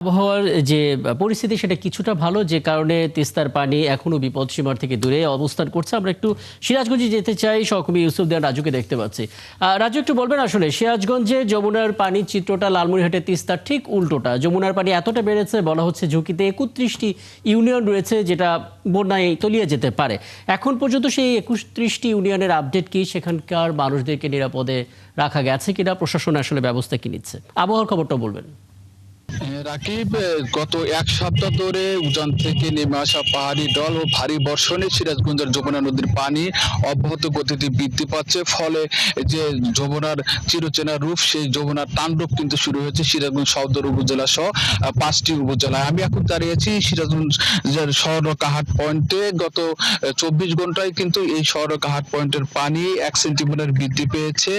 আবহাওয়ার যে পরিস্থিতি সেটা কিছুটা ভালো, যে কারণে তিস্তার পানি এখনো বিপদসীমার থেকে দূরে অবস্থান করছে। আমরা একটু সিরাজগঞ্জে যেতে চাই, সহকর্মী ইউসুফ দেওয়ান রাজুকে দেখতে পাচ্ছি। রাজু, একটু বলবেন আসলে সিরাজগঞ্জে যমুনার পানির চিত্রটা লালমনিরহাটের তিস্তার ঠিক উল্টোটা। যমুনার পানি এতটা বেড়েছে, বলা হচ্ছে ঝুঁকিতে 31টি ইউনিয়ন রয়েছে, যেটা বন্যায় তলিয়ে যেতে পারে। এখন পর্যন্ত সেই 31টি ইউনিয়নের আপডেট কি? সেখানকার মানুষদেরকে নিরাপদে রাখা গেছে কিনা? প্রশাসন আসলে ব্যবস্থা কি নিচ্ছে? আবহাওয়ার খবরটা বলবেন। রাকিব, গত এক সপ্তাহ ধরে উজান থেকে নেমে আসা পাহাড়ি ঢল ও ভারী বর্ষণে সিরাজগঞ্জের যমুনা নদীর পানি অব্যাহত গতিতে বৃদ্ধি পাচ্ছে। ফলে যে যমুনার চিরচেনা রূপ, সেই যমুনার তাণ্ডব কিন্তু শুরু হয়েছে সিরাজগঞ্জ সদর উপজেলা সহ 5টি উপজেলায়। আমি এখন দাঁড়িয়েছি সিরাজগঞ্জের শহরকাহাট পয়েন্টে। গত 24 ঘন্টায় কিন্তু এই শহরকাহাট পয়েন্টের পানি 1 সেন্টিমিটার বৃদ্ধি পেয়েছে।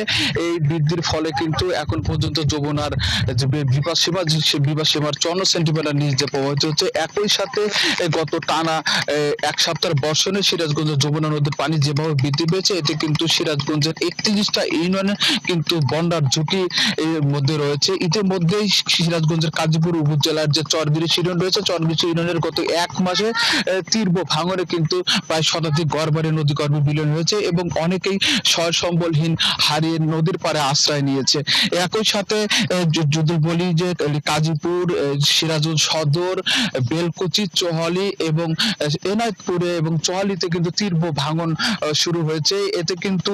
এই বৃদ্ধির ফলে কিন্তু এখন পর্যন্ত যমুনার যে বিপদসীমা, বিপদসীমার 54 সেন্টিমিটার নিচ দিয়ে প্রবাহিত হচ্ছে। একই সাথে গত টানা এক সপ্তাহের বর্ষণে সিরাজগঞ্জের যমুনা নদীর পানি যেভাবে বৃদ্ধি পেয়েছে, এতে কিন্তু সিরাজগঞ্জের 31টা ইউনিয়নে কিন্তু বন্যার ঝুঁকি এর মধ্যে রয়েছে। ইতিমধ্যেই সিরাজগঞ্জের কাজীপুর উপজেলার যে চরবিরিশ ইউনিয়ন রয়েছে, চরবিরিশ ইউনিয়নের গত এক মাসে তীব্র ভাঙনে কিন্তু প্রায় শতাধিক ঘরবাড়ি নদীগর্ভে বিলীন হয়েছে এবং অনেকেই সয় সম্বলহীন হারিয়ে নদীর পাড়ে আশ্রয় নিয়েছে। একই সাথে যদি বলি যে কাজীপুর, সিরাজগঞ্জ সদর, বেলকুচি, চোহালি এবং এনায়তপুরে এবং চোহালিতে কিন্তু তীব্র ভাঙন শুরু হয়েছে। এতে কিন্তু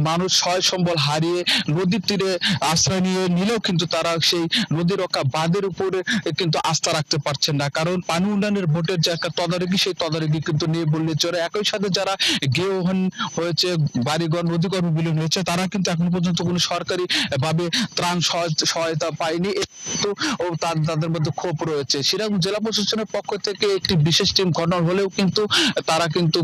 মানুষ সয় সম্বল হারিয়ে নদীর তীরে আশ্রয় নিলেও কিন্তু তারা সেই নদী রক্ষা বাঁধের উপরে কিন্তু আস্থা রাখতে পারছেন না, কারণ পানি উন্নয়নের বোর্ডের যে একটা তদারকি, সেই তদারকি কিন্তু নিয়ে বললে চলে। একই সাথে যারা গৃহহীন হয়েছে, বাড়িঘর নদীগর্ভে বিলীন হয়েছে, তারা কিন্তু এখন পর্যন্ত কোনো সরকারি ভাবে ত্রাণ সহায়তা পায়নি। তো তাদের মধ্যে ক্ষোভ রয়েছে। সিরাজগঞ্জ জেলা প্রশাসনের পক্ষ থেকে একটি বিশেষ টিম ঘটনা হলেও কিন্তু তারা কিন্তু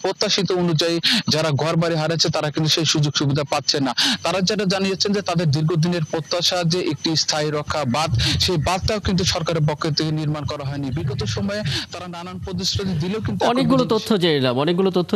প্রত্যাশিত অনুযায়ী যারা ঘর বাড়ি হারাচ্ছে, তারা কিন্তু সেই সুযোগ সুবিধা পাচ্ছে না। তারা যেটা জানিয়েছেন যে তাদের দীর্ঘদিনের প্রত্যাশা যে একটি স্থায়ী রক্ষা বাঁধ, সেই বাঁধটাও কিন্তু সরকারের পক্ষ থেকে নির্মাণ করা হয়নি। বিগত সময়ে তারা নানান প্রতিশ্রুতি দিলেও কিন্তু অনেকগুলো তথ্য জেনে নিলাম, অনেকগুলো তথ্য